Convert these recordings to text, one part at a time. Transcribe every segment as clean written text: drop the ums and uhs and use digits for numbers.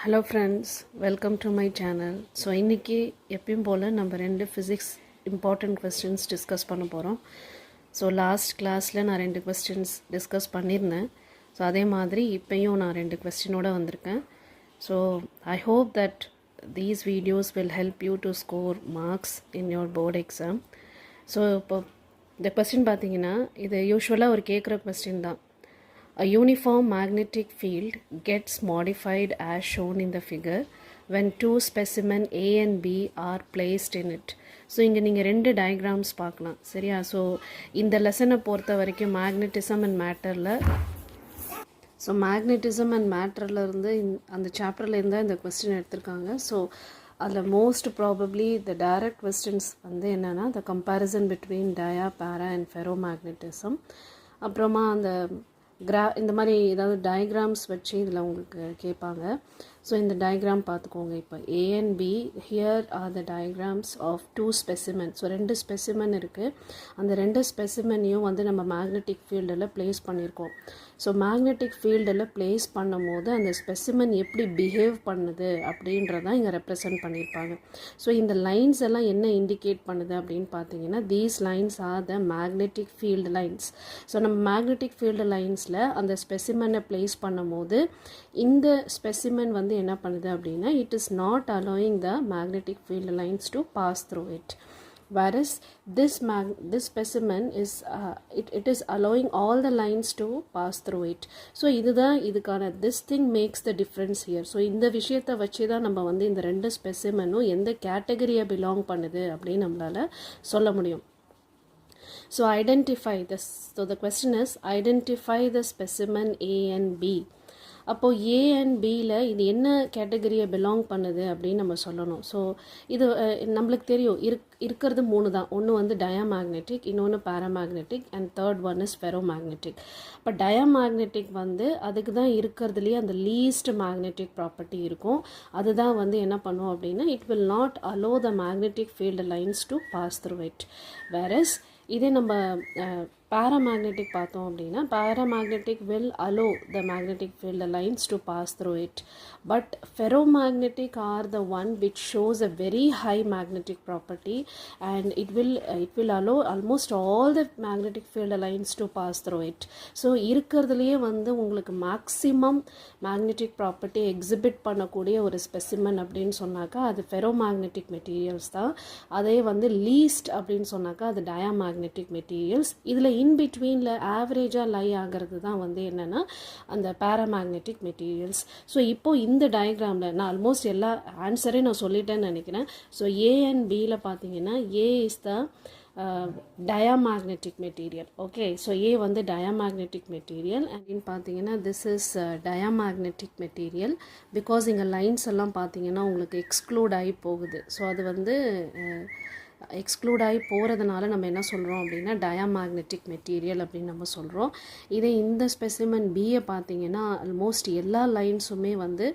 Hello friends, welcome to my channel. So இன்றைக்கி எப்பயும் போல் நம்ம 2 ஃபிசிக்ஸ் இம்பார்ட்டண்ட் கொஸ்டின்ஸ் டிஸ்கஸ் பண்ண போகிறோம். ஸோ லாஸ்ட் கிளாஸில் நான் 2 கொஸ்டின்ஸ் டிஸ்கஸ் பண்ணியிருந்தேன். ஸோ அதே மாதிரி இப்போயும் நான் 2 கொஸ்டினோடு வந்திருக்கேன். So I hope that these videos will help you to score marks in your board exam. ஸோ இப்போ இந்த கொஸ்டின் பார்த்தீங்கன்னா இது யூஸ்வலாக ஒரு கேட்குற கொஸ்டின் தான். A uniform magnetic field gets modified as shown in the figure when two specimens A and B are placed in it. So இங்கே நீங்கள் 2 டயக்ராம்ஸ் பார்க்கலாம், சரியா? ஸோ இந்த லெசனை பொறுத்த வரைக்கும் மேக்னட்டிசம் அண்ட் மேட்டரில் இருந்து அந்த சாப்டரில் இருந்தால் இந்த கொஸ்டின் எடுத்திருக்காங்க. ஸோ அதில் most probably the direct questions வந்து என்னென்னா த கம்பேரிசன் பிட்வீன் டயா, பேரா அண்ட் ஃபெரோ மேக்னட்டிசம். அப்புறமா அந்த இந்த மாதிரி ஏதாவது டயக்ராம்ஸ் வச்சு இதில் உங்களுக்கு கேட்பாங்க. ஸோ இந்த டயக்ராம் பார்த்துக்கோங்க. இப்போ A and B, here are the diagrams of 2 specimen. ஸோ 2 ஸ்பெசிமென் இருக்குது. அந்த 2 ஸ்பெசிமெனையும் வந்து நம்ம மேக்னெட்டிக் ஃபீல்டில் ப்ளேஸ் பண்ணியிருக்கோம். ஸோ மேக்னெட்டிக் ஃபீல்டில் ப்ளேஸ் பண்ணும் போது அந்த ஸ்பெசிமென் எப்படி பிஹேவ் பண்ணுது அப்படின்றதான் இங்கே ரெப்ரசன்ட் பண்ணியிருப்பாங்க. ஸோ இந்த லைன்ஸ் எல்லாம் என்ன இண்டிகேட் பண்ணுது அப்படின்னு பார்த்தீங்கன்னா, these lines R the magnetic field lines. So நம்ம மேக்னெட்டிக் ஃபீல்டு லைன்ஸில் அந்த ஸ்பெசிமெனை ப்ளேஸ் பண்ணும் போது இந்த ஸ்பெசிமென் வந்து என்ன பண்ணுது அப்படின்னா, it is not allowing the magnetic field lines to pass through it. Whereas this specimen is it is allowing all the lines to pass through it. So இதுக்கான this thing makes the difference here. So இந்த விஷயத்தை வச்சு தான் நம்ம வந்து இந்த 2 ஸ்பெசிமெனும் எந்த கேட்டகரியை belong பண்ணுது அப்படின்னு நம்மளால சொல்ல முடியும். So identify this. So the question is identify the specimen A and B. அப்போது ஏ அண்ட் பியில் இது என்ன கேட்டகரியை பிலாங் பண்ணுது அப்படின்னு நம்ம சொல்லணும். ஸோ இது நம்மளுக்கு தெரியும் இருக்கிறது 3 தான். ஒன்று வந்து டயாமேக்னெட்டிக், இன்னொன்று paramagnetic and third one is ferromagnetic. இப்போ டயாமேக்னெட்டிக் வந்து அதுக்கு தான் இருக்கிறதுலேயே அந்த லீஸ்ட் மேக்னெட்டிக் ப்ராப்பர்ட்டி இருக்கும். அதுதான் வந்து என்ன பண்ணும் அப்படின்னா, it will not allow the magnetic field lines to pass through it. Whereas இதே நம்ம paramagnetic பார்த்தோம் அப்படின்னா, paramagnetic will allow the magnetic field lines to pass through it, but ferromagnetic are the one which shows a very high magnetic property and it will allow almost all the magnetic field lines to pass through it. So இருக்கிறதுலயே வந்து உங்களுக்கு maximum magnetic property exhibit பண்ணக்கூடிய ஒரு specimen அப்படின்னு சொன்னாக்கா அது ferromagnetic materials தான். அதே வந்து லீஸ்ட் அப்படின்னு சொன்னாக்கா அது டயாமேக்னெட்டிக் மெட்டீரியல்ஸ். இதில் இன்பிட்வீனில் ஆவரேஜாக லை ஆகிறது தான் வந்து என்னென்னா அந்த பேராமேக்னெட்டிக் மெட்டீரியல்ஸ். ஸோ இப்போது இந்த டயக்ராமில் நான் ஆல்மோஸ்ட் எல்லா ஆன்சரையும் நான் சொல்லிட்டேன்னு நினைக்கிறேன். ஸோ ஏ அண்ட் பியில் பார்த்தீங்கன்னா A is the diamagnetic material. Okay, so A வந்து diamagnetic material அப்படின்னு பார்த்தீங்கன்னா this is diamagnetic material because இங்கே லைன்ஸ் எல்லாம் பார்த்தீங்கன்னா உங்களுக்கு எக்ஸ்க்ளூட் ஆகி போகுது. ஸோ அது வந்து எக்ஸ்க்ளூட் ஆகி போகிறதுனால நம்ம என்ன சொல்கிறோம் அப்படின்னா டயாமேக்னெட்டிக் மெட்டீரியல் அப்படின்னு நம்ம சொல்கிறோம். இதே இந்த ஸ்பெசிமென் பியை பார்த்தீங்கன்னா ஆல்மோஸ்ட் எல்லா லைன்ஸுமே வந்து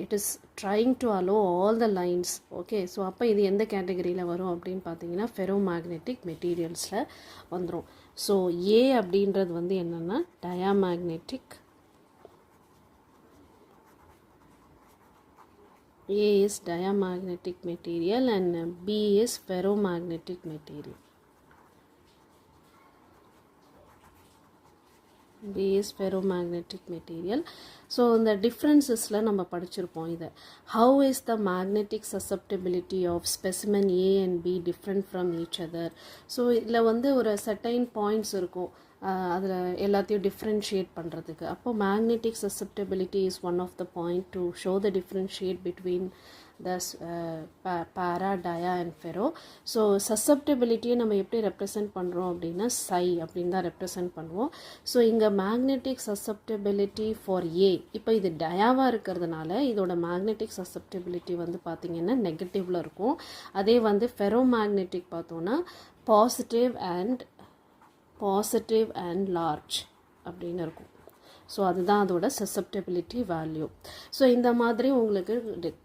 it is trying to allow all the lines. Okay, so அப்போ இது எந்த கேட்டகரியில் வரும் அப்படின்னு பார்த்தீங்கன்னா ஃபெரோமேக்னெட்டிக் மெட்டீரியல்ஸில் வந்துடும். ஸோ ஏ அப்படின்றது வந்து என்னென்னா diamagnetic, A is diamagnetic material and B is ferromagnetic material. B is ferromagnetic material. So இந்த differencesல நம்ம படிச்சிருப்போம் இதை. How is the magnetic susceptibility of specimen A and B different from each other? So இதில் வந்து ஒரு certain points இருக்கும், அதில் எல்லாத்தையும் டிஃப்ரென்ஷியேட் பண்ணுறதுக்கு. அப்போது magnetic susceptibility is one of the point to show the differentiate between the para, dia and ferro. So சசெப்டபிலிட்டியை நம்ம எப்படி ரெப்ரசன்ட் பண்ணுறோம் அப்படின்னா சை அப்படின்னு தான் ரெப்ரசன்ட் பண்ணுவோம். ஸோ இங்கே மேக்னெட்டிக் சசெப்டபிலிட்டி ஃபார் ஏ, இப்போ இது டயாவாக இருக்கிறதுனால இதோட மேக்னெட்டிக் சசெப்டபிலிட்டி வந்து பார்த்திங்கன்னா நெகட்டிவில் இருக்கும். அதே வந்து ஃபெரோ மேக்னெட்டிக் பார்த்தோன்னா பாசிட்டிவ் அண்ட் லார்ஜ் அப்படின்னு இருக்கும். ஸோ அதுதான் அதோட சசப்டபிலிட்டி வேல்யூ. ஸோ இந்த மாதிரி உங்களுக்கு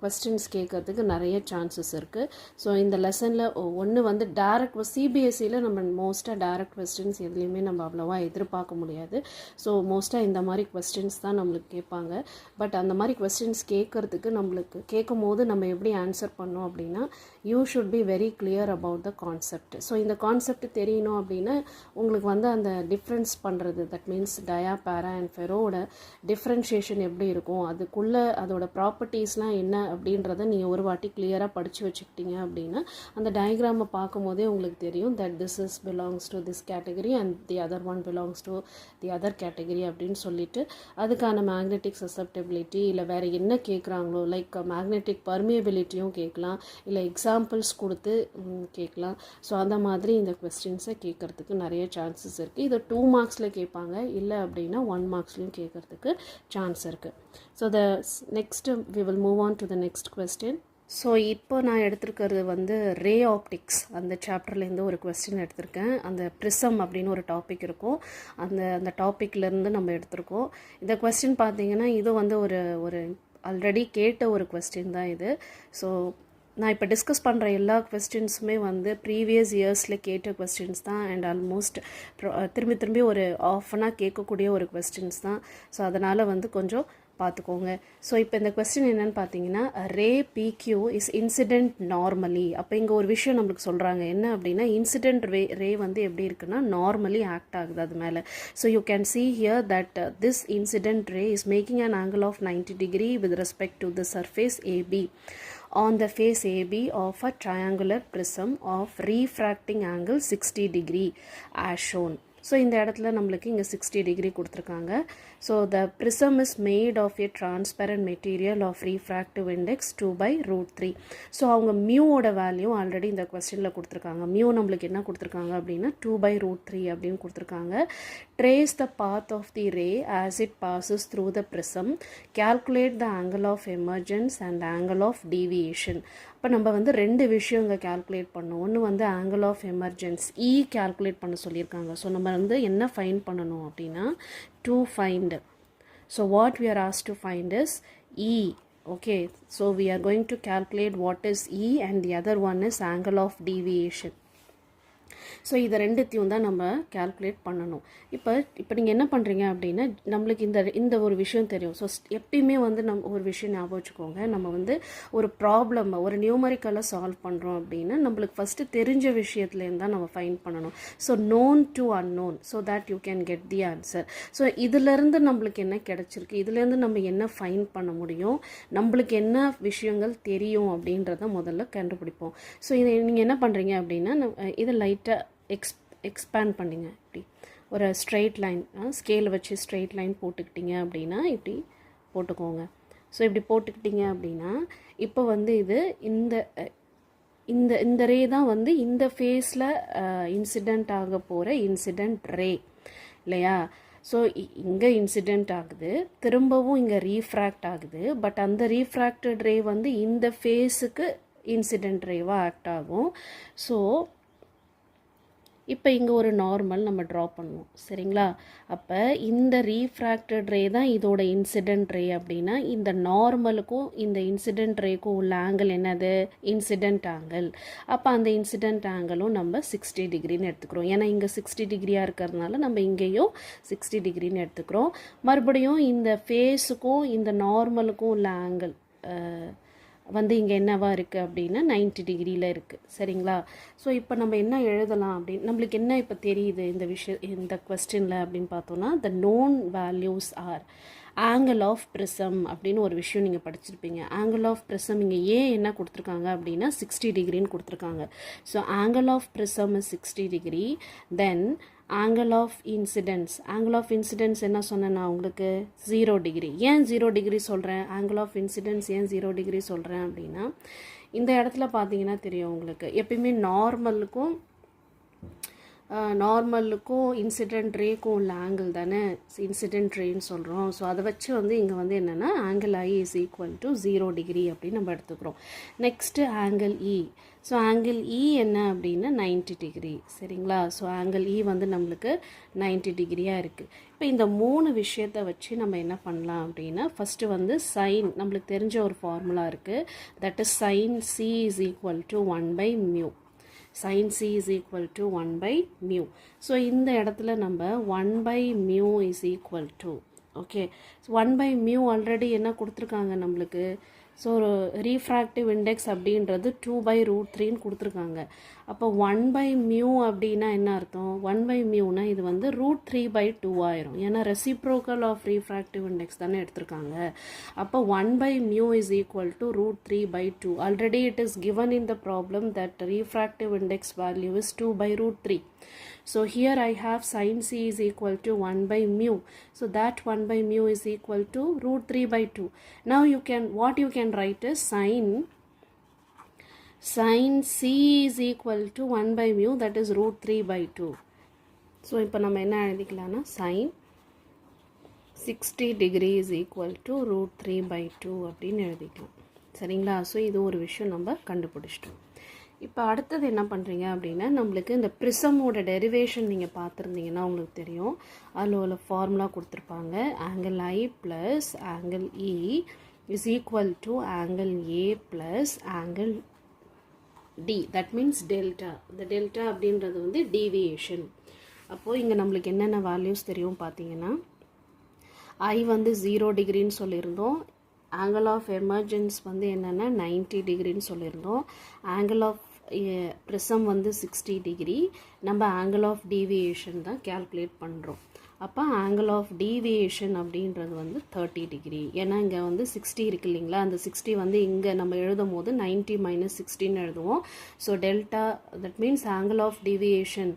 கொஸ்டின்ஸ் கேட்கறதுக்கு நிறைய சான்சஸ் இருக்குது. ஸோ இந்த லெசனில் ஒன்று வந்து டேரக்ட் சிபிஎஸ்சியில் நம்ம மோஸ்ட்டாக டேரக்ட் கொஸ்டின்ஸ் எதுலேயுமே நம்ம அவ்வளோவா எதிர்பார்க்க முடியாது. ஸோ மோஸ்ட்டாக இந்த மாதிரி கொஸ்டின்ஸ் தான் நம்மளுக்கு கேட்பாங்க. பட் அந்த மாதிரி கொஸ்டின்ஸ் கேட்குறதுக்கு நம்மளுக்கு கேட்கும் போது நம்ம எப்படி ஆன்சர் பண்ணோம் அப்படின்னா, you should be very clear about the concept. So இந்த கான்செப்ட் தெரியணும் அப்படின்னா உங்களுக்கு வந்து அந்த டிஃப்ரென்ஸ் பண்ணுறது, தட் மீன்ஸ் டயா, பேரா அண்ட் ஃபெரோட டிஃப்ரென்ஷியேஷன் எப்படி இருக்கும், அதுக்குள்ளே அதோட ப்ராப்பர்ட்டிஸ்லாம் என்ன அப்படின்றத நீங்கள் ஒரு வாட்டி கிளியராக படித்து வச்சுக்கிட்டீங்க அப்படின்னா அந்த டயக்ராமை பார்க்கும் போதே உங்களுக்கு தெரியும் that this is belongs to this category and the other one belongs to the other category அப்படின்னு சொல்லிட்டு அதுக்கான மேக்னெட்டிக் சசப்டபிலிட்டி இல்லை வேறு என்ன கேட்குறாங்களோ, லைக் மேக்னெட்டிக் பர்மியபிலிட்டியும் கேட்கலாம், இல்லை எக்ஸாம்பிள்ஸ் கொடுத்து கேட்கலாம். ஸோ அந்த மாதிரி இந்த கொஸ்டின்ஸை கேட்குறதுக்கு நிறைய சான்சஸ் இருக்குது. இது 2 மார்க்ஸில் கேட்பாங்க, இல்லை அப்படின்னா 1 மார்க்ஸ்லையும் கேட்குறதுக்கு சான்ஸ் இருக்குது. So next we will move on to the next question. So இப்போ நான் எடுத்திருக்கிறது வந்து ரே ஆப்டிக்ஸ் அந்த சாப்டர்லேருந்து ஒரு கொஸ்டின் எடுத்திருக்கேன். அந்த ப்ரிசம் அப்படின்னு ஒரு டாபிக் இருக்கும், அந்த டாப்பிக்லேருந்து நம்ம எடுத்திருக்கோம். இந்த கொஸ்டின் பார்த்தீங்கன்னா இது வந்து ஒரு ஆல்ரெடி கேட்ட ஒரு கொஸ்டின் தான் இது. ஸோ நான் இப்போ டிஸ்கஸ் பண்ணுற எல்லா கொஸ்டின்ஸுமே வந்து ப்ரீவியஸ் இயர்ஸில் கேட்ட கொஸ்டின்ஸ் தான் அண்ட் ஆல்மோஸ்ட் திரும்பி ஒரு ஆஃபனாக கேட்கக்கூடிய ஒரு கொஸ்டின்ஸ் தான். ஸோ அதனால் வந்து கொஞ்சம் பார்த்துக்கோங்க. ஸோ இப்போ இந்த கொஸ்டின் என்னென்னு பார்த்தீங்கன்னா, ரே பிக்யூ இஸ் இன்சிடென்ட் நார்மலி. அப்போ இங்கே ஒரு விஷயம் நம்மளுக்கு சொல்கிறாங்க என்ன அப்படின்னா, இன்சிடென்ட் ரே வந்து எப்படி இருக்குன்னா நார்மலி ஆக்ட் ஆகுது அது மேலே. So you can see here that this incident ray is making an angle of 90 degree with respect to the surface AB on the face AB of a triangular prism of refracting angle 60 degree as shown. So இந்த இடத்துல நம்மளுக்கு இங்கே 60 degree கொடுத்துருக்காங்க. So the prism is made of a transparent material of refractive index 2/√3. So அவங்க மியூவோட value already இந்த கொஸ்டினில் கொடுத்துருக்காங்க. மியூ நம்மளுக்கு என்ன கொடுத்துருக்காங்க அப்படின்னா 2/√3 அப்படின்னு கொடுத்துருக்காங்க. Trace the path of the ray as it passes through the prism, calculate the angle of emergence and angle of deviation. இப்போ நம்ம வந்து 2 விஷயம் இங்கே கேல்குலேட் பண்ணோம். ஒன்று வந்து ஆங்கிள் ஆஃப் எமர்ஜென்ஸ் கேல்குலேட் பண்ண சொல்லியிருக்காங்க. ஸோ நம்ம வந்து என்ன ஃபைண்ட் பண்ணணும் அப்படின்னா to find. So what we are asked to find is E. Okay, so we are going to calculate what is E and the other one is angle of deviation. So இதை ரெண்டுத்தையும் தான் நம்ம calculate பண்ணணும். இப்போ நீங்கள் என்ன பண்ணுறீங்க அப்படின்னா, நம்மளுக்கு இந்த ஒரு விஷயம் தெரியும். ஸோ எப்பயுமே வந்து நம்ம ஒரு விஷயம் ஞாபகம் வச்சுக்கோங்க, நம்ம வந்து ஒரு ப்ராப்ளம் ஒரு நியூமரிக்கலாக சால்வ் பண்ணுறோம் அப்படின்னா நம்மளுக்கு ஃபஸ்ட்டு தெரிஞ்ச விஷயத்துலேருந்து தான் நம்ம ஃபைண்ட் பண்ணணும். So known to unknown so that you can get the answer. So இதிலேருந்து நம்மளுக்கு என்ன கிடச்சிருக்கு, இதுலேருந்து நம்ம என்ன ஃபைண்ட் பண்ண முடியும், நம்மளுக்கு என்ன விஷயங்கள் தெரியும் அப்படின்றத முதல்ல கண்டுபிடிப்போம். ஸோ இதை நீங்கள் என்ன பண்ணுறீங்க அப்படின்னா, இதை லைட்டாக எக்ஸ்பேண்ட் பண்ணிங்க. இப்படி ஒரு ஸ்ட்ரெயிட் லைன் ஸ்கேலை வச்சு ஸ்ட்ரெயிட் லைன் போட்டுக்கிட்டிங்க அப்படின்னா இப்படி போட்டுக்கோங்க. ஸோ இப்படி போட்டுக்கிட்டிங்க அப்படின்னா இப்போ வந்து இது இந்த ரே தான் வந்து இந்த ஃபேஸில் இன்சிடெண்ட் ஆக போகிற இன்சிடெண்ட் ரே இல்லையா. ஸோ இங்கே இன்சிடெண்ட் ஆகுது, திரும்பவும் இங்கே ரீஃப்ராக்ட் ஆகுது. பட் அந்த ரீஃப்ராக்டட் ரே வந்து இந்த ஃபேஸுக்கு இன்சிடெண்ட் ரேவாக ஆக்ட் ஆகும். ஸோ இப்போ இங்கே ஒரு நார்மல் நம்ம ட்ரா பண்ணுவோம், சரிங்களா. அப்போ இந்த ரீஃப்ராக்டட் ரே தான் இதோட இன்சிடெண்ட் ரே அப்படின்னா இந்த நார்மலுக்கும் இந்த இன்சிடெண்ட் ரேக்கும் உள்ள ஆங்கிள் என்னது, இன்சிடெண்ட் ஆங்கிள். அப்போ அந்த இன்சிடெண்ட் ஆங்கிளும் நம்ம 60 டிகிரின்னு எடுத்துக்கிறோம். ஏன்னா இங்கே 60 டிகிரியாக இருக்கிறதுனால நம்ம இங்கேயும் 60 டிகிரின்னு எடுத்துக்கிறோம். மறுபடியும் இந்த ஃபேஸுக்கும் இந்த நார்மலுக்கும் உள்ள ஆங்கிள் வந்து இங்கே என்னவா இருக்குது அப்படின்னா 90 டிகிரியில் இருக்குது, சரிங்களா. ஸோ இப்போ நம்ம என்ன எழுதலாம் அப்படின்னு நம்மளுக்கு என்ன இப்போ தெரியுது இந்த கொஸ்டினில் அப்படின்னு பார்த்தோன்னா, the known values are angle of prism அப்படின்னு ஒரு விஷயம் நீங்கள் படிச்சிருப்பீங்க. ஆங்கிள் ஆஃப் ப்ரிசம் இங்கே என்ன கொடுத்துருக்காங்க அப்படின்னா 60 டிகிரின்னு கொடுத்துருக்காங்க. So angle of prism is 60 degree. Then angle of incidence என்ன சொன்னேன் நான் உங்களுக்கு, 0 டிகிரி. ஏன் 0 டிகிரி சொல்கிறேன், ஆங்கிள் ஆஃப் இன்சிடென்ஸ் ஏன் 0 டிகிரி சொல்கிறேன் அப்படின்னா, இந்த இடத்துல பார்த்தீங்கன்னா தெரியும் உங்களுக்கு, எப்பயுமே நார்மலுக்கும் நார்மலுக்கும் இன்சிடென்ட் ரேக்கும் உள்ள ஆங்கிள் தானே இன்சிடென்ட் ரேன்னு சொல்கிறோம். ஸோ அதை வச்சு வந்து இங்கே வந்து என்னென்னா angle I is equal to 0 degree அப்படின்னு நம்ம எடுத்துக்கிறோம். நெக்ஸ்ட்டு ஆங்கிள் இ. ஸோ ஆங்கிள் இ என்ன அப்படின்னா 90 டிகிரி. சரிங்களா? ஸோ ஆங்கிள் இ வந்து நம்மளுக்கு 90 டிகிரியாக இருக்குது. இப்போ இந்த 3 விஷயத்தை வச்சு நம்ம என்ன பண்ணலாம் அப்படின்னா ஃபஸ்ட்டு வந்து சைன் நம்மளுக்கு தெரிஞ்ச ஒரு ஃபார்முலா இருக்குது. That is sine C is equal to 1/μ. sin c is equal to 1/μ. So இந்த இடத்துல நம்ம 1/μ is equal to, okay, 1/μ already என்ன கொடுத்துருக்காங்க நம்மளுக்கு. ஸோ ரீஃப்ராக்டிவ் இண்டெக்ஸ் அப்படின்றது 2/√3ன்னு கொடுத்துருக்காங்க. அப்போ 1/μ அப்படின்னா என்ன அர்த்தம்? 1/μனா இது வந்து √3/2 ஆயிரும். ஏன்னா ரெசிப்ரோக்கல் ஆஃப் ரீஃப்ராக்டிவ் இண்டெக்ஸ் தானே எடுத்திருக்காங்க. அப்போ 1/μ is equal to √3/2. Already it is given in the problem that refractive index value is 2/√3. So here I have sin c is equal to 1/μ. So that 1/μ is equal to √3/2. Now what you can write is sin c is equal to 1/μ, that is √3/2. So இப்போ நம்ம என்ன எழுதிக்கலாம்னா sin 60 degree is equal to √3/2 அப்படின்னு எழுதிக்கலாம். சரிங்களா? So இது ஒரு விஷயம் நம்ம கண்டுபிடிச்சிட்டோம். இப்போ அடுத்தது என்ன பண்ணுறீங்க அப்படின்னா நம்மளுக்கு இந்த ப்ரிசமோட டெரிவேஷன் நீங்கள் பார்த்துருந்தீங்கன்னா உங்களுக்கு தெரியும். அதில் உள்ள ஃபார்முலா கொடுத்துருப்பாங்க. Angle i plus angle e is equal to angle A plus angle D. That means delta. இந்த டெல்டா அப்படின்றது வந்து டீவியேஷன். அப்போது இங்கே நம்மளுக்கு என்னென்ன வேல்யூஸ் தெரியும் பார்த்தீங்கன்னா ஐ வந்து 0 டிகிரின்னு சொல்லியிருந்தோம். ஆங்கிள் ஆஃப் எமர்ஜென்ஸ் வந்து என்னென்னா 90 டிகிரின்னு சொல்லியிருந்தோம். ஆங்கிள் ஆஃப் ப்ரிசம் வந்து 60 டிகிரி. நம்ம ஆங்கிள் ஆஃப் டீவியேஷன் தான் கேல்குலேட் பண்ணுறோம். அப்போ ஆங்கிள் ஆஃப் டீவியேஷன் அப்படின்றது வந்து 30 டிகிரி. ஏன்னா இங்கே வந்து 60 இருக்கு இல்லைங்களா, அந்த 60 வந்து இங்கே நம்ம எழுதும் போது 90 - 16 எழுதுவோம். So delta that means angle of deviation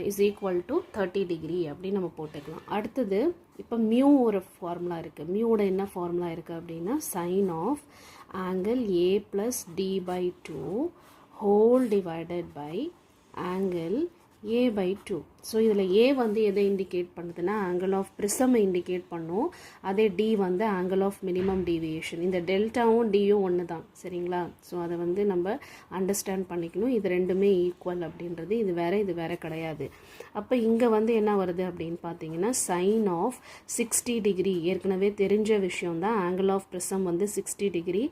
is equal to 30 degree அப்படின்னு நம்ம போட்டுக்கலாம். அடுத்தது இப்போ மியூ ஒரு ஃபார்முலா இருக்குது. மியூவோட என்ன ஃபார்முலா இருக்குது அப்படின்னா sine of angle A plus d/2 whole divided by angle a/2. So இதில் ஏ வந்து எதை இண்டிகேட் பண்ணுதுன்னா ஆங்கிள் ஆஃப் ப்ரிசமை இண்டிகேட் பண்ணும். அதே டி வந்து ஆங்கிள் ஆஃப் மினிமம் டீவியேஷன். இந்த டெல்டாவும் டியும் ஒன்று தான். சரிங்களா? ஸோ அதை வந்து நம்ம அண்டர்ஸ்டாண்ட் பண்ணிக்கணும். இது ரெண்டுமே ஈக்குவல் அப்படின்றது. இது வேறு கிடையாது. அப்போ இங்கே வந்து என்ன வருது அப்படின்னு பார்த்தீங்கன்னா சைன் ஆஃப் 60 டிகிரி ஏற்கனவே தெரிஞ்ச விஷயம் தான். ஆங்கிள் ஆஃப் ப்ரிசம் வந்து 60 degree.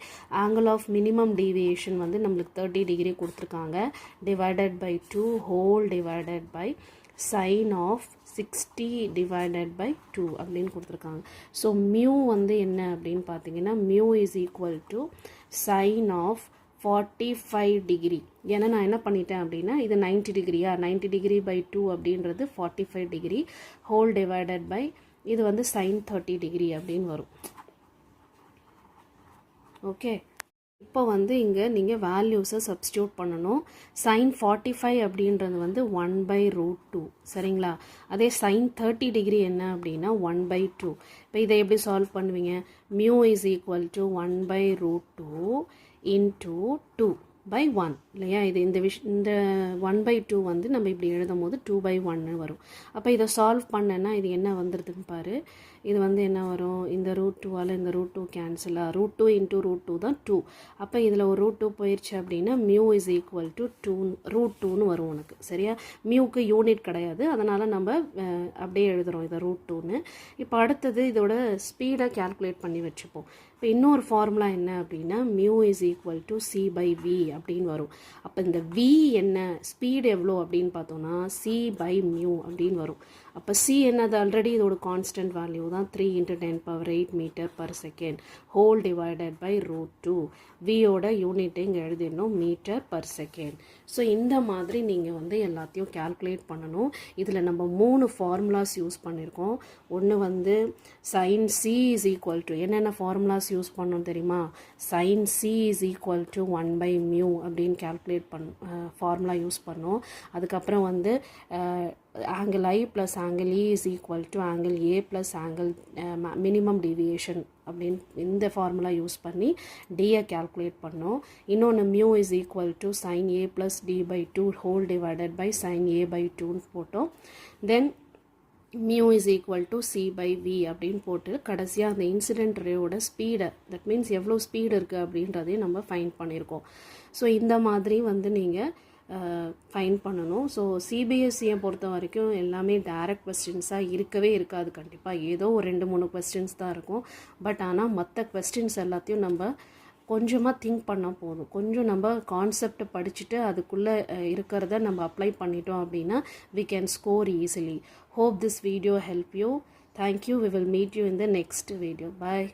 Angle of minimum deviation வந்து நம்மளுக்கு 30 டிகிரி கொடுத்துருக்காங்க. Divided by 2 whole divided by sine of 60 divided by 2 அப்படின்னு கொடுத்துருக்காங்க. ஸோ மியூ வந்து என்ன அப்படின்னு பார்த்தீங்கன்னா mu is equal to sine of 45 degree. ஏன்னா நான் என்ன பண்ணிட்டேன் அப்படின்னா இது 90 டிகிரியா, 90 டிகிரி பை 2 அப்படின்றது 45 டிகிரி ஹோல் டிவைடட் பை இது வந்து சைன் 30 டிகிரி அப்படின்னு வரும். ஓகே, இப்போ வந்து இங்கே நீங்கள் வேல்யூஸை சப்ஸ்டியூட் பண்ணணும். சைன் 45 அப்படின்றது வந்து 1/√2. சரிங்களா? அதே சைன் 30 டிகிரி என்ன அப்படின்னா 1/2. இப்போ இதை எப்படி சால்வ் பண்ணுவீங்க? Mu is equal to 1/√2 into 2/1 இல்லையா? இது இந்த 1/2 வந்து நம்ம இப்படி எழுதும் போது 2/1 வரும். அப்போ இதை சால்வ் பண்ணேன்னா இது என்ன வந்துடுதுன்னு பாரு. இது வந்து என்ன வரும்? இந்த √2ஆல் இந்த √2 கேன்சலாக √2 இன்டூ √2 தான் 2. அப்போ இதில் ஒரு √2 போயிடுச்சு அப்படின்னா மியூ இஸ் ஈக்குவல் டு √2ன்னு வரும் உனக்கு. சரியா? மியூக்கு யூனிட் கிடையாது, அதனால் நம்ம அப்படியே எழுதுகிறோம் இதை √2ன்னு. இப்போ அடுத்தது இதோட ஸ்பீடை கேல்குலேட் பண்ணி வச்சுப்போம். இப்போ இன்னொரு ஃபார்முலா என்ன அப்படின்னா mu is equal to c/v அப்படின்னு வரும். அப்போ இந்த v என்ன, ஸ்பீடு எவ்வளோ அப்படின்னு பார்த்தோன்னா c/μ அப்படின்னு வரும். அப்போ c என்னது? ஆல்ரெடி இதோட கான்ஸ்டன்ட் வேல்யூ தான் 3 × 10⁸ மீட்டர்/செகண்ட் ஹோல் டிவைடட் பை √2. வியோட யூனிட்டை இங்கே எழுதிடணும் மீட்டர்/செகண்ட். ஸோ இந்த மாதிரி நீங்கள் வந்து எல்லாத்தையும் கேல்குலேட் பண்ணணும். இதில் நம்ம 3 ஃபார்முலாஸ் யூஸ் பண்ணியிருக்கோம். ஒன்று வந்து sine C is equal to என்னென்ன ஃபார்முலாஸ் யூஸ் பண்ணோம் தெரியுமா? Sine C is equal to 1/μ அப்படின்னு கேல்குலேட் ஃபார்முலா யூஸ் பண்ணோம். அதுக்கப்புறம் வந்து angle I plus angle E is equal to angle A plus angle minimum deviation அப்படின்னு இந்த ஃபார்முலா யூஸ் பண்ணி டியை கால்குலேட் பண்ணோம். இன்னொன்று mu is equal to sine A plus D by 2 whole divided by sine A by 2ன்னு போட்டோம். Then mu is equal to C by V அப்படின்னு போட்டு கடைசியாக அந்த இன்சிடென்ட் ரேயோட ஸ்பீடை, தட் மீன்ஸ் எவ்வளோ ஸ்பீடு இருக்குது அப்படின்றதையும் நம்ம ஃபைண்ட் பண்ணியிருக்கோம். ஸோ இந்த மாதிரி வந்து நீங்கள் ஃபைன் பண்ணணும். ஸோ சிபிஎஸ்சியை பொறுத்த வரைக்கும் எல்லாமே டைரக்ட் கொஸ்டின்ஸாக இருக்கவே இருக்காது. கண்டிப்பாக ஏதோ ஒரு 2-3 கொஸ்டின்ஸ் தான் இருக்கும். பட் ஆனால் மற்ற கொஸ்டின்ஸ் எல்லாத்தையும் நம்ம கொஞ்சமாக திங்க் பண்ணால் போதும். கொஞ்சம் நம்ம கான்செப்டை படிச்சுட்டு அதுக்குள்ளே இருக்கிறத நம்ம அப்ளை பண்ணிட்டோம் அப்படின்னா we can score easily. Hope this video help you. Thank you. We will meet you in the next video. Bye.